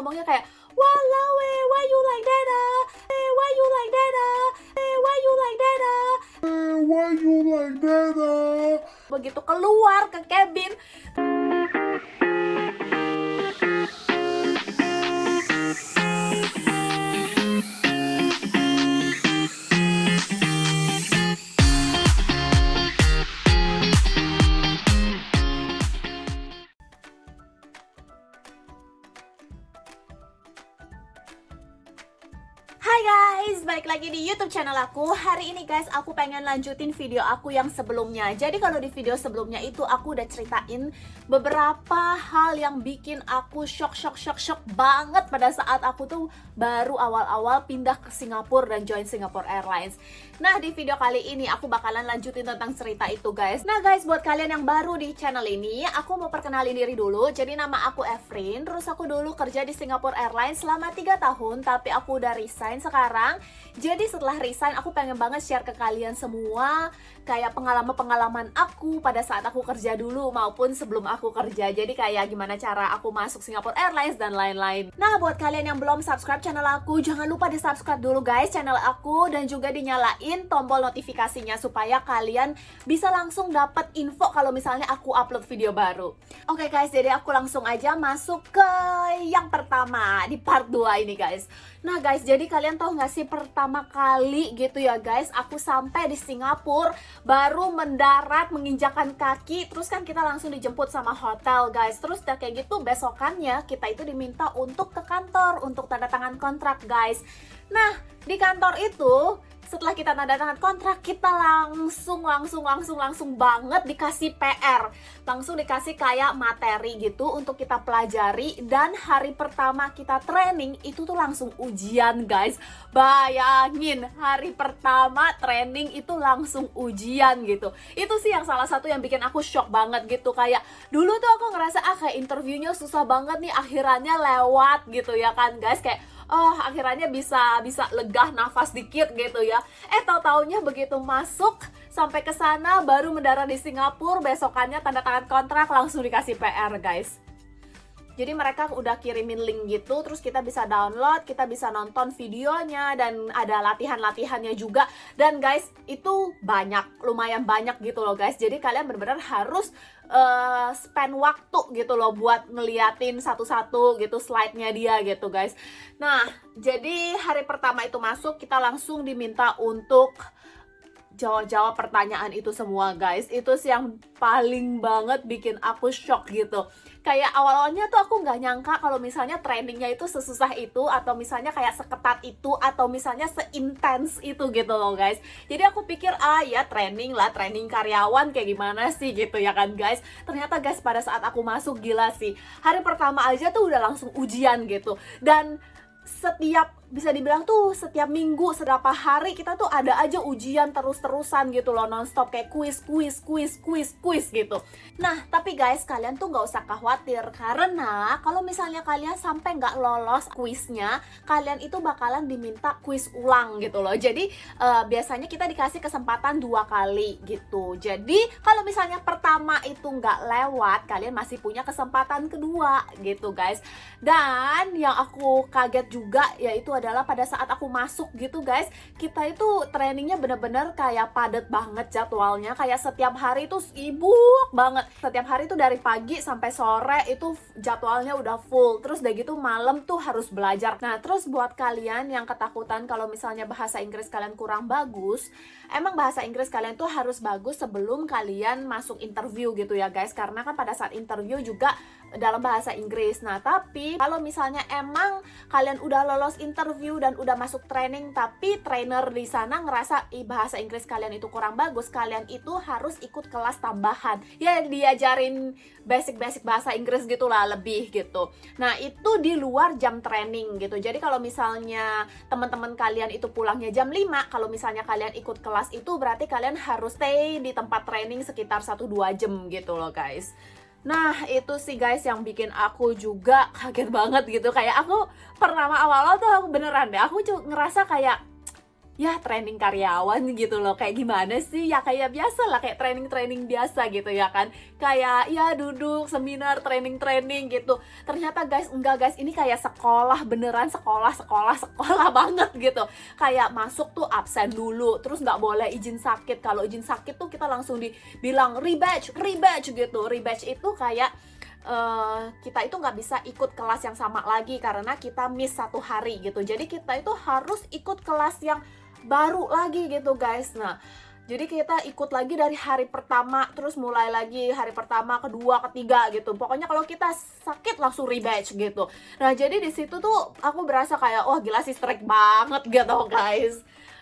ngomongnya kayak walau why you like that why you like that why you like that Why you like that? begitu keluar ke cabin. Hai guys, balik lagi di YouTube channel aku. Hari ini guys, aku pengen lanjutin video aku yang sebelumnya. Jadi kalau di video sebelumnya itu aku udah ceritain beberapa hal yang bikin aku shock banget pada saat aku tuh baru awal-awal pindah ke Singapura dan join Singapore Airlines. Nah, di video kali ini aku bakalan lanjutin tentang cerita itu guys. Nah guys, buat kalian yang baru di channel ini, aku mau perkenalin diri dulu. Jadi nama aku Efrin, terus aku dulu kerja di Singapore Airlines selama 3 tahun, tapi aku udah resign sekarang. Jadi setelah resign aku pengen banget share ke kalian semua kayak pengalaman-pengalaman aku pada saat aku kerja dulu maupun sebelum aku kerja. Jadi kayak gimana cara aku masuk Singapore Airlines dan lain-lain. Nah, buat kalian yang belum subscribe channel aku, jangan lupa di subscribe dulu guys channel aku, dan juga dinyalain tombol notifikasinya supaya kalian bisa langsung dapat info kalau misalnya aku upload video baru. Oke guys, jadi aku langsung aja masuk ke yang pertama di part 2 ini guys. Nah guys, jadi kalian tahu gak sih pertama kali gitu ya guys, aku sampai di Singapura, baru mendarat, menginjakan kaki, terus kan kita langsung dijemput sama hotel guys. Terus udah kayak gitu besokannya kita itu diminta untuk ke kantor untuk tanda tangan kontrak guys. Nah, di kantor itu setelah kita tanda tangan kontrak, kita langsung banget dikasih PR. Langsung dikasih kayak materi gitu untuk kita pelajari. Dan hari pertama kita training, itu tuh langsung ujian guys. Bayangin, hari pertama training itu langsung ujian gitu. Itu sih yang salah satu yang bikin aku shock banget gitu. Kayak dulu tuh aku ngerasa kayak interviewnya susah banget nih, akhirannya lewat gitu ya kan guys. Kayak oh, akhirannya bisa lega nafas dikit gitu ya. Tahu-taunya begitu masuk sampai ke sana baru mendarat di Singapura, besokannya tanda tangan kontrak langsung dikasih PR guys. Jadi mereka udah kirimin link gitu, terus kita bisa download, kita bisa nonton videonya, dan ada latihan-latihannya juga. Dan guys, itu lumayan banyak gitu loh guys. Jadi kalian benar-benar harus spend waktu gitu loh buat ngeliatin satu-satu gitu slide-nya dia gitu guys. Nah, jadi hari pertama itu masuk, kita langsung diminta untuk jawab pertanyaan itu semua guys. Itu sih yang paling banget bikin aku shock gitu. Kayak awalnya tuh aku nggak nyangka kalau misalnya trainingnya itu sesusah itu, atau misalnya kayak seketat itu, atau misalnya seintens itu gitu loh guys. Jadi aku pikir ya training karyawan kayak gimana sih gitu ya kan guys. Ternyata guys, pada saat aku masuk gila sih, hari pertama aja tuh udah langsung ujian gitu. Dan bisa dibilang tuh setiap minggu, seberapa hari kita tuh ada aja ujian terus-terusan gitu loh, nonstop kayak quiz gitu. Nah, tapi guys, kalian tuh nggak usah khawatir, karena kalau misalnya kalian sampai nggak lolos kuisnya, kalian itu bakalan diminta kuis ulang gitu loh. Jadi biasanya kita dikasih kesempatan 2 kali gitu. Jadi kalau misalnya pertama itu nggak lewat, kalian masih punya kesempatan kedua gitu guys. Dan yang aku kaget juga yaitu adalah pada saat aku masuk gitu guys, kita itu trainingnya bener-bener kayak padat banget jadwalnya. Kayak setiap hari itu sibuk banget. Setiap hari itu dari pagi sampai sore itu jadwalnya udah full. Terus udah gitu malam tuh harus belajar. Nah, terus buat kalian yang ketakutan kalau misalnya bahasa Inggris kalian kurang bagus, emang bahasa Inggris kalian tuh harus bagus sebelum kalian masuk interview gitu ya guys. Karena kan pada saat interview juga dalam bahasa Inggris. Nah, tapi kalau misalnya emang kalian udah lolos interview dan udah masuk training, tapi trainer di sana ngerasa bahasa Inggris kalian itu kurang bagus, kalian itu harus ikut kelas tambahan. Ya, diajarin basic bahasa Inggris gitulah lebih gitu. Nah, itu di luar jam training gitu. Jadi kalau misalnya teman-teman kalian itu pulangnya jam 5, kalau misalnya kalian ikut kelas itu berarti kalian harus stay di tempat training sekitar 1-2 jam gitu loh guys. Nah, itu sih guys yang bikin aku juga kaget banget gitu. Kayak aku pertama awal-awal tuh aku beneran deh, aku ngerasa kayak ya training karyawan gitu loh. Kayak gimana sih? Ya kayak biasa lah, kayak training biasa gitu ya kan. Kayak ya duduk seminar training gitu. Ternyata guys, enggak guys, ini kayak sekolah beneran, sekolah banget gitu. Kayak masuk tuh absen dulu, terus nggak boleh izin sakit. Kalau izin sakit tuh kita langsung dibilang rebatch gitu. Rebatch itu kayak kita itu nggak bisa ikut kelas yang sama lagi karena kita miss 1 hari gitu. Jadi kita itu harus ikut kelas yang baru lagi gitu guys. Nah, jadi kita ikut lagi dari hari pertama, terus mulai lagi hari pertama, kedua, ketiga gitu. Pokoknya kalau kita sakit langsung rebatch gitu. Nah, jadi di situ tuh aku berasa kayak wah gila sih, strict banget gitu guys.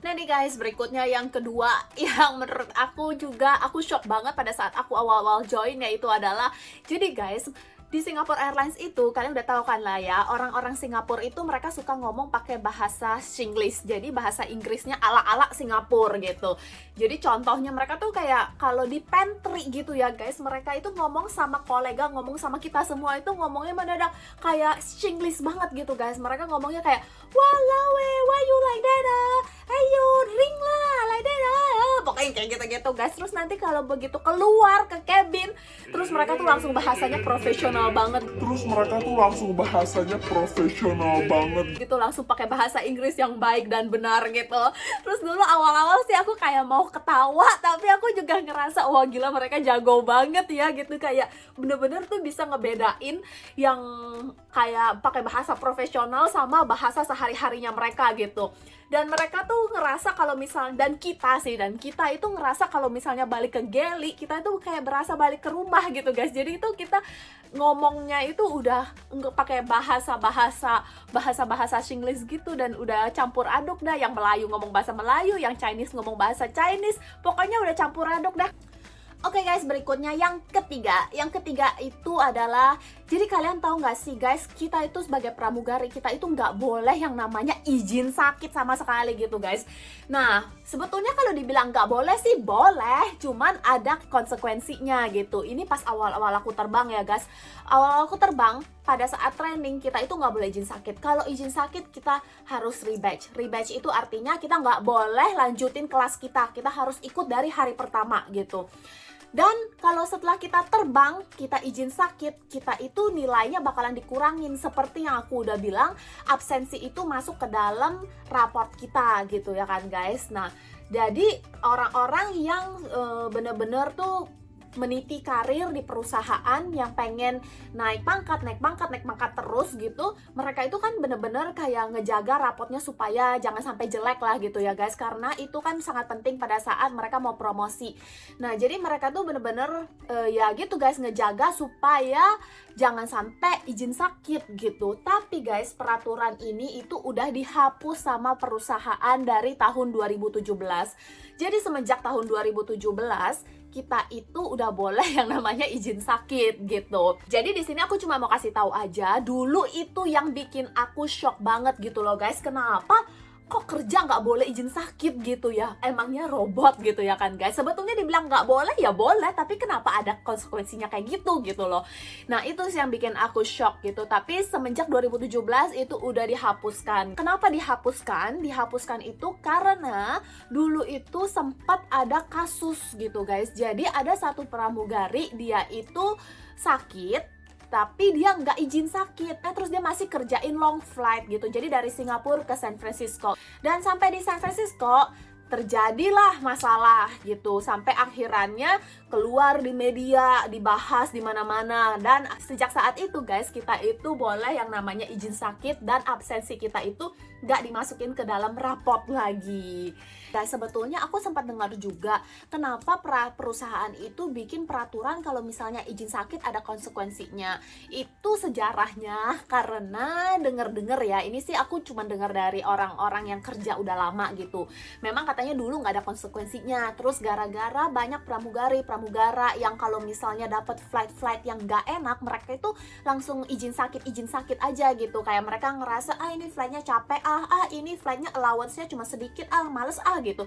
Nah nih guys, berikutnya yang kedua yang menurut aku juga aku shock banget pada saat aku awal-awal join, yaitu adalah jadi guys, di Singapore Airlines itu kalian udah tahu kan lah ya, orang-orang Singapura itu mereka suka ngomong pakai bahasa Singlish. Jadi bahasa Inggrisnya ala-ala Singapura gitu. Jadi contohnya mereka tuh kayak kalau di pantry gitu ya guys, mereka itu ngomong sama kolega, ngomong sama kita semua itu ngomongnya mendadak kayak Singlish banget gitu guys. Mereka ngomongnya kayak walau why you like that ayo ring lah like that pokoknya kayak gitu-gitu guys. Terus nanti kalau begitu keluar ke cabin, terus mereka tuh langsung bahasanya profesional banget. Gitu, langsung pakai bahasa Inggris yang baik dan benar gitu. Terus dulu awal-awal sih aku kayak mau ketawa, tapi aku juga ngerasa wah gila mereka jago banget ya gitu. Kayak bener-bener tuh bisa ngebedain yang kayak pakai bahasa profesional sama bahasa sehari-harinya mereka gitu. Dan mereka tuh ngerasa kalau misalnya, dan kita itu ngerasa kalau misalnya balik ke galley, kita itu kayak berasa balik ke rumah gitu guys. Jadi itu kita ngomongnya itu udah nggak pakai bahasa Singlish gitu, dan udah campur aduk dah. Yang Melayu ngomong bahasa Melayu, yang Chinese ngomong bahasa Chinese, pokoknya udah campur aduk dah. Oke guys, berikutnya yang ketiga. Yang ketiga itu adalah, jadi kalian tahu nggak sih guys, kita itu sebagai pramugari, kita itu nggak boleh yang namanya izin sakit sama sekali gitu guys. Nah, sebetulnya kalau dibilang nggak boleh sih boleh, cuman ada konsekuensinya gitu. Ini pas awal-awal aku terbang ya guys. Awal aku terbang, pada saat training kita itu nggak boleh izin sakit. Kalau izin sakit kita harus rebatch. Rebatch itu artinya kita nggak boleh lanjutin kelas kita harus ikut dari hari pertama gitu. Dan kalau setelah kita terbang, kita izin sakit, kita itu nilainya bakalan dikurangin. Seperti yang aku udah bilang, absensi itu masuk ke dalam raport kita gitu ya kan guys. Nah, jadi orang-orang yang bener-bener tuh meniti karir di perusahaan, yang pengen naik pangkat terus gitu, mereka itu kan bener-bener kayak ngejaga rapotnya supaya jangan sampai jelek lah gitu ya guys, karena itu kan sangat penting pada saat mereka mau promosi. Nah, jadi mereka tuh bener-bener ya gitu guys, ngejaga supaya jangan sampai izin sakit gitu. Tapi guys, peraturan ini itu udah dihapus sama perusahaan dari tahun 2017. Jadi semenjak tahun 2017 kita itu udah boleh yang namanya izin sakit gitu. Jadi di sini aku cuma mau kasih tahu aja, dulu itu yang bikin aku shock banget gitu loh guys. Kenapa kok kerja nggak boleh izin sakit gitu ya? Emangnya robot gitu ya kan guys? Sebetulnya dibilang nggak boleh ya boleh, tapi kenapa ada konsekuensinya kayak gitu loh. Nah, itu sih yang bikin aku shock gitu. Tapi semenjak 2017 itu udah dihapuskan. Kenapa dihapuskan? Dihapuskan itu karena dulu itu sempat ada kasus gitu guys. Jadi ada satu pramugari, dia itu sakit tapi dia nggak izin sakit, terus dia masih kerjain long flight gitu. Jadi dari Singapura ke San Francisco, dan sampai di San Francisco terjadilah masalah gitu, sampai akhirannya keluar di media, dibahas di mana-mana. Dan sejak saat itu guys, kita itu boleh yang namanya izin sakit, dan absensi kita itu nggak dimasukin ke dalam raport lagi. Guys, sebetulnya aku sempat dengar juga kenapa perusahaan itu bikin peraturan kalau misalnya izin sakit ada konsekuensinya. Itu sejarahnya karena denger-denger ya, ini sih aku cuma dengar dari orang-orang yang kerja udah lama gitu. Memang katanya katanya dulu nggak ada konsekuensinya. Terus gara-gara banyak pramugara yang kalau misalnya dapat flight yang nggak enak, mereka itu langsung izin sakit aja gitu. Kayak mereka ngerasa ini flightnya capek, ini flightnya allowance-nya cuma sedikit, males gitu,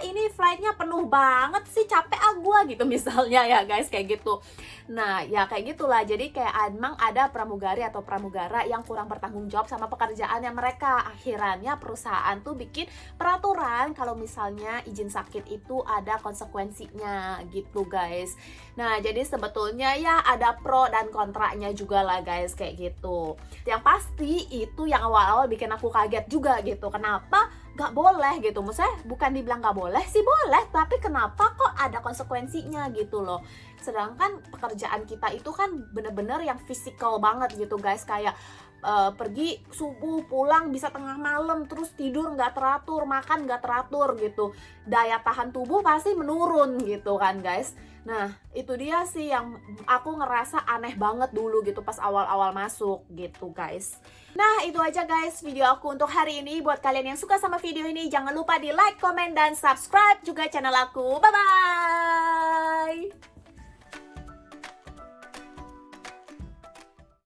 ini flightnya penuh banget sih, capek gua gitu misalnya ya guys, kayak gitu. Nah ya kayak gitulah. Jadi kayak emang ada pramugari atau pramugara yang kurang bertanggung jawab sama pekerjaannya mereka. Akhirannya perusahaan tuh bikin peraturan kalau misalnya izin sakit itu ada konsekuensinya gitu guys. Nah jadi sebetulnya ya ada pro dan kontranya juga lah guys, kayak gitu. Yang pasti itu yang awal-awal bikin aku kaget juga gitu, kenapa gak boleh gitu. Maksudnya bukan dibilang gak boleh sih, boleh, tapi kenapa kok ada konsekuensinya gitu loh. Sedangkan pekerjaan kita itu kan bener-bener yang fisikal banget gitu guys. Kayak pergi subuh, pulang bisa tengah malam, terus tidur nggak teratur, makan nggak teratur gitu. Daya tahan tubuh pasti menurun gitu kan guys. Nah itu dia sih yang aku ngerasa aneh banget dulu gitu pas awal-awal masuk gitu guys. Nah itu aja guys video aku untuk hari ini. Buat kalian yang suka sama video ini, jangan lupa di like, comment, dan subscribe juga channel aku. Bye-bye.